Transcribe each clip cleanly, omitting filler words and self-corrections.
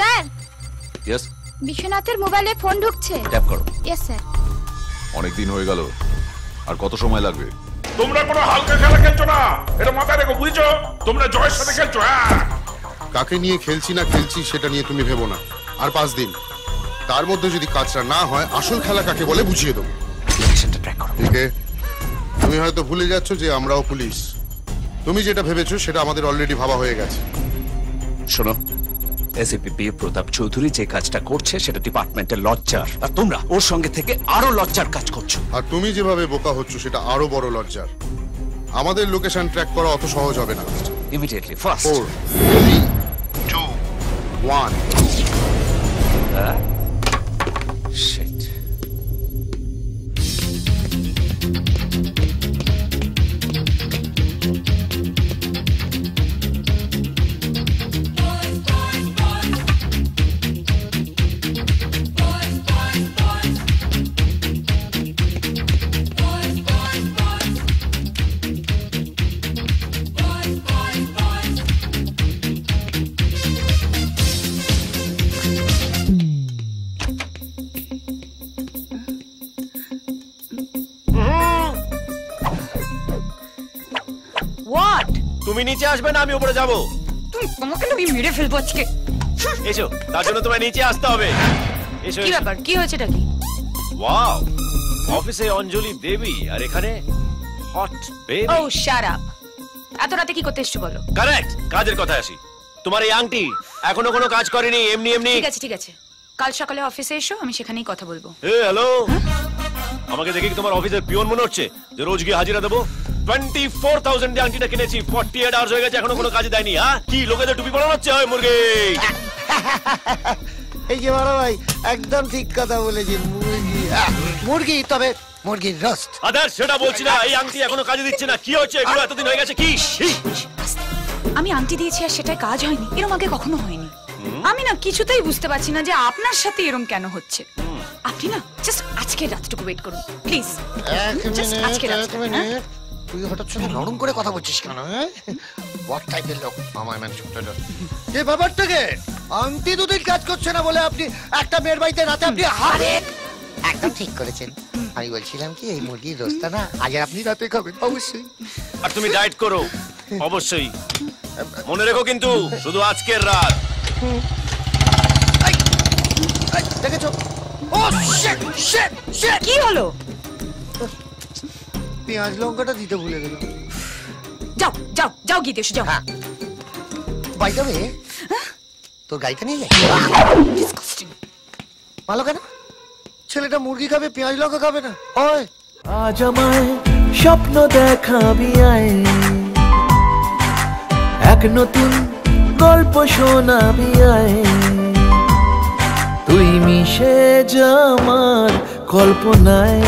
Sir yes বিশ্বনাথের মোবাইলে phone ঢুকছে। Tap করো। Yes sir. অনেক দিন হয়ে গেল, আর কত সময় লাগবে? তোমরা কোনো হালকা খেলা খেলছো না, এটা মাথায় রেখো, বুঝছো? তোমরা জয়ের সাথে খেলছো। কাকে নিয়ে খেলছি না খেলছি সেটা নিয়ে তুমি ভেবো না। আর 5 দিন, তার মধ্যে যদি কাজটা না হয় আসল খেলা কাকে বলে বুঝিয়ে দেবো। লোকেশনটা ট্র্যাক করো। ঠিক আছে, তুমি হয়তো ভুলে যাচ্ছ যে আমরাও পুলিশ। তুমি যেটা ভেবেছো সেটা আমাদের অলরেডি ভাবা হয়ে গেছে। শোনো, এসিপি প্রতাপ চৌধুরী যে কাজটা করছে সেটা ডিপার্টমেন্টের লজ্জার, আর তোমরা ওর সঙ্গে থেকে আরো লজ্জার কাজ করছো। আর তুমি যেভাবে বোকা হচ্ছ সেটা আরো বড় লজ্জার। আমাদের লোকেশন ট্র্যাক করা অত সহজ হবে না। Immediately first 4 3 2 1 shit. হোয়াট? তুমি নিচে আসবে না আমি উপরে যাব? তোমাকে আমি মেরে ফেলবো আজকে। এসো, তার জন্য তোমায় নিচে আসতে হবে। এসো। কি ব্যাপার, কি হয়েছে নাকি? ওয়াও, অফিসে অঞ্জলি দেবী আর এখানে হট বেবি। ও শাট আপ। এত রাতে কি করতে এসছো বলো? কারেক্ট, কাজের কথা আসি। তোমার এই আংটি এখনো কোনো কাজ করেনি, এমনি এমনি। ঠিক আছে ঠিক আছে, কাল সকালে অফিসে এসো, আমি সেখানেই কথা বলবো। হ্যালো, আমাকে দেখে কি তোমার অফিসের পিয়ন মনে হচ্ছে যে রোজ গিয়ে হাজিরা দেবো? 24,000 দিয়ে আংটিটা কিনেছি, 48 আওয়ার্স হয়ে গেছে, এখনো কোনো কাজে দেয়নি। হ্যাঁ, কি লোকেদের টুপি পরানো হচ্ছে? হয় মুরগি। এই যে বড় ভাই একদম ঠিক কথা বলেছেন, মুরগি মুরগি, তবে মুরগির রোস্ট। আদার সেটা বলছি না, এই আংটি এখনো কাজে দিচ্ছে না। কি হচ্ছে এগুলো? এতদিন হয়ে গেছে কি? আমি আংটি দিয়েছি আর সেটাই কাজ হয়নি, এরকম আগে কখনো হয়নি। আমি না কিছুতেই বুঝতে পারছি না যে আপনার সাথে এরকম কেন হচ্ছে। আপনি না জাস্ট আজকে রাতটুকু ওয়েট করুন প্লিজ। তুই হঠাৎ সাথে নরম করে কথা বলছিস কেন? হোয়াট টাইপের লোক আমার ম্যানেজ করতে? যে ব্যাপারটাকে আংটি দুদিন কাজ করছে না বলে আপনি একটা মেয়ের বাড়িতে রাতে আপনি হারে। একদম ঠিক করেছেন। আমি বলছিলাম কি এই মুরগির রোস্টটা না আজ আপনি রাতে খাবেন অবশ্যই। আর তুমি ডায়েট করো অবশ্যই, মনে রেখো কিন্তু শুধু আজকের রাত। দেখেছো? ও শিট শিট শিট, কি হলো? পেঁয়াজ লঙ্কাটা দিতে ভুলে গেলাম। যাও যাও যাও গিয়ে এসো যাও। বাই দ্য ওয়ে, তোর গাড়িটা নিয়ে যাই। ভালো কেন? ছেলেটা মুরগি খাবে, পেঁয়াজ লঙ্কা খাবে না। ওই আজ আমায় স্বপ্ন দেখাবি আয়, এক নতুন গল্প শোনাবি আয়, তুই মিশে যা আমার কল্পনায়,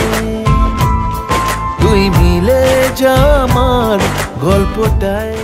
তুই মিলে যা আমার গল্পটায়।